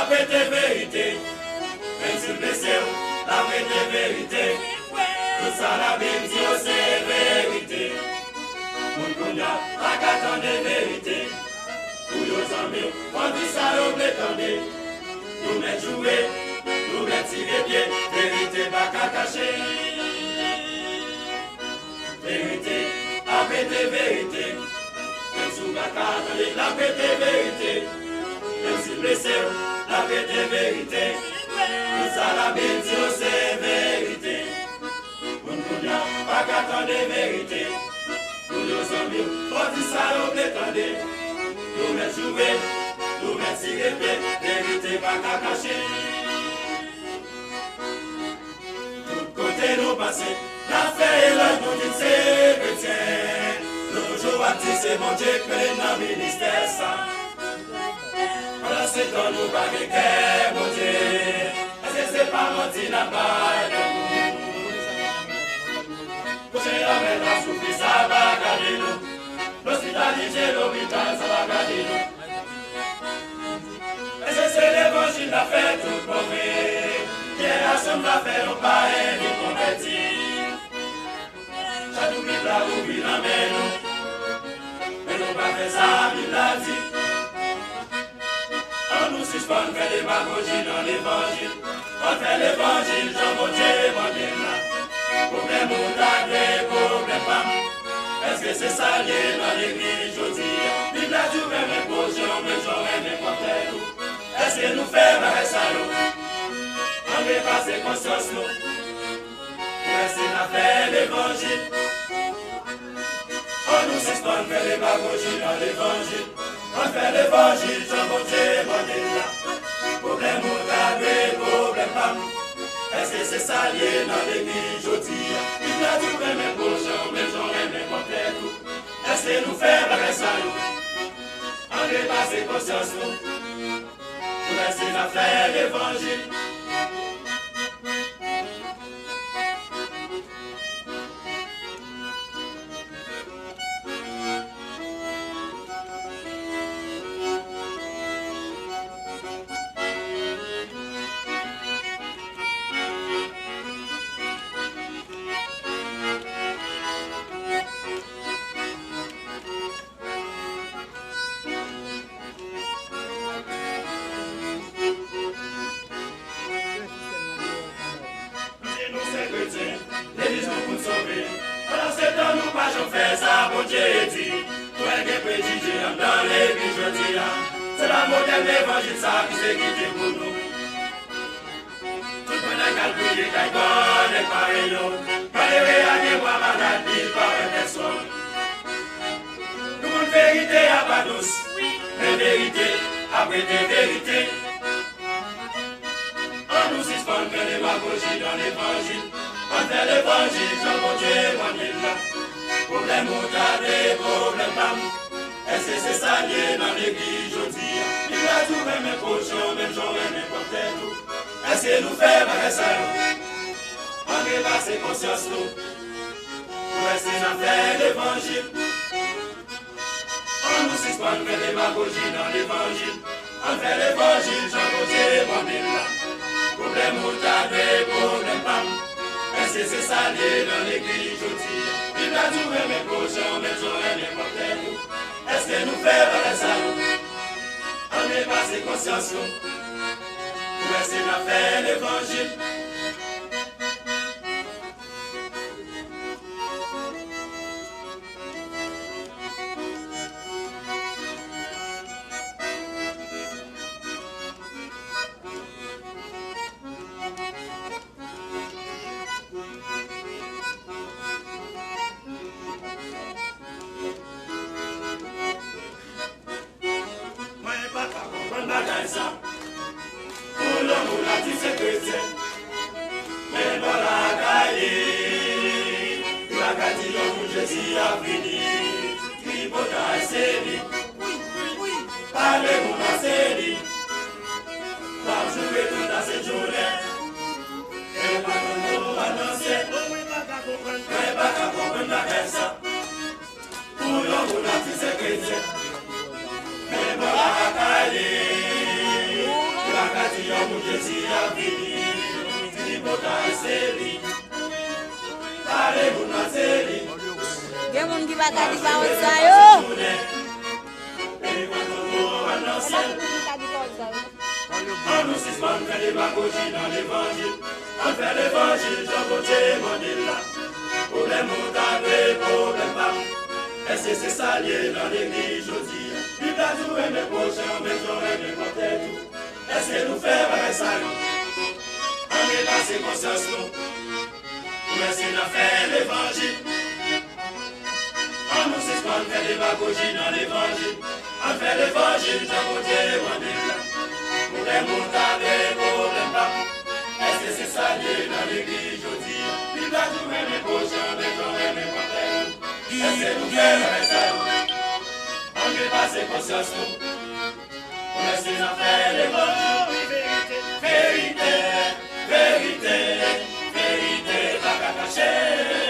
la vraie vérité. Même si blessé, la vraie vérité. Tout ça la Bible dit c'est vérité. Mon cognac, la gâteau de vérité. Pour nos amis, on dit ça au prétendé. Nous mettons jouer, nous mettons tirer pied. Vérité pas qu'à cacher. Vérité, la vraie vérité. Même si on va attendre la vraie vérité. Même si blessé, la vraie vérité. Tout ça la Bible dit c'est vérité. Mon cognac, pas qu'attendre vérité. Pour nos amis, on dit ça au prétendé. Nous mettons jouer, nous mettons tirer pied. Vérité pas qu'à cacher. Tout côté nous passer, la fait et l'œil nous dit c'est chrétien. Nous toujours à dire c'est mon Dieu que dans le ministère ça. Voilà c'est dans nous pas de guerre mon Dieu. Est-ce que c'est pas mon Dieu la balle de nous? Prochain la la souffrir ça va garder nous. L'hospitalité, l'hôpital ça va garder nous. Est-ce que c'est l'évangile la fait tout mauvais? Génération la fait au pareil nous convertir. Chaque oublie la oublie la main nous. Mais nous pas fait ça, il l'a dit. On nous suspend, on fait des démagogie dans l'évangile. On fait l'évangile, j'en veux Dieu, mon Dieu là. Problème moutade, problème femme. Est-ce que c'est ça lié dans l'église aujourd'hui? Bible a dit même potion, mais j'aurais n'importe où. Est-ce que nous faisons un salaud? On dépasse conscience nous. Est-ce qu'on a fait l'évangile? On nous suspend, on fait l'évangile dans l'évangile. On fait l'évangile, j'en veux Dieu, mon Dieu là. Problème moutade, problème femme. Est-ce que c'est ça lié dans l'église aujourd'hui? Il a dit même potion, mais j'aurais n'importe où. Est-ce que nous faisons un salaud? On dépasse conscience nous. Est-ce qu'on a fait l'évangile? L'église nous pour sauver. Alors c'est dans nous pas j'en fais ça, mon Dieu dit. Toi qui es préjugé dans l'église, je dis. C'est la modèle d'évangile, ça qui s'est quitté pour nous. Tout le monde a calculé, qu'il y a bon et pareil. Malgré à des voix maladies par une personne. Nous, une vérité à pas douce. Mais vérité, après des vérités. On nous suspend que démagogie dans l'évangile. On fait l'évangile, j'en veux Dieu, mon Dieu là. Problème moutade, problème femme. Est-ce que c'est ça lié dans l'église aujourd'hui? Il a tout même potion, même j'aurais n'importe où. Est-ce que nous faisons un salaud? On dépasse conscience nous. Est-ce qu'on a fait l'évangile? On nous suspend que démagogie dans l'évangile. On fait l'évangile, j'en veux Dieu, mon Dieu là. Problème moutade, problème femme. Est-ce que c'est ça lié dans l'église aujourd'hui? Il a tout même potion, mais j'aurais n'importe où. Est-ce que nous faisons un salaud? On dépasse conscience nous. Est-ce qu'on a fait l'évangile? Pour l'homme, la dit c'est chrétien. Mais dans la cahier, la cahier, l'homme, Jésus a fini. Tripota et série. Parlez-vous dans série. Par jouer toute à cette journée. Et pas de nous annoncer. Mais pas qu'à comprendre la ça. Pour l'homme, la dit c'est chrétien. Mais dans la cahier. mon Jésus a fini, fini pour ta série. Parlez-vous dans série. Il y a des gens qui va dire ça, yo. On nous suspend, on fait des bagogies dans l'évangile. On fait l'évangile, j'en côté mon île là. Problème montagne, problème pas. Est-ce que c'est ça lié dans l'église aujourd'hui? Bible a tout et mes prochains, mes gens et mes côtés tout. Est-ce que nous faisons avec ça? On est passé conscience nous. Ou est-ce qu'on a fait l'évangile? On nous suspend, on fait des bagogies dans l'évangile. On fait l'évangile, j'en côté mon île là. Problème montagne, problème pas. Est-ce que c'est ça lié dans l'église aujourd'hui? Bible a tout et mes prochains, mes gens et mes côtés tout. Est-ce que nous faisons avec ça? On est passé conscience nous. Ou est-ce qu'on a fait l'évangile? Vérité, vérité, vérité, pas qu'à cacher.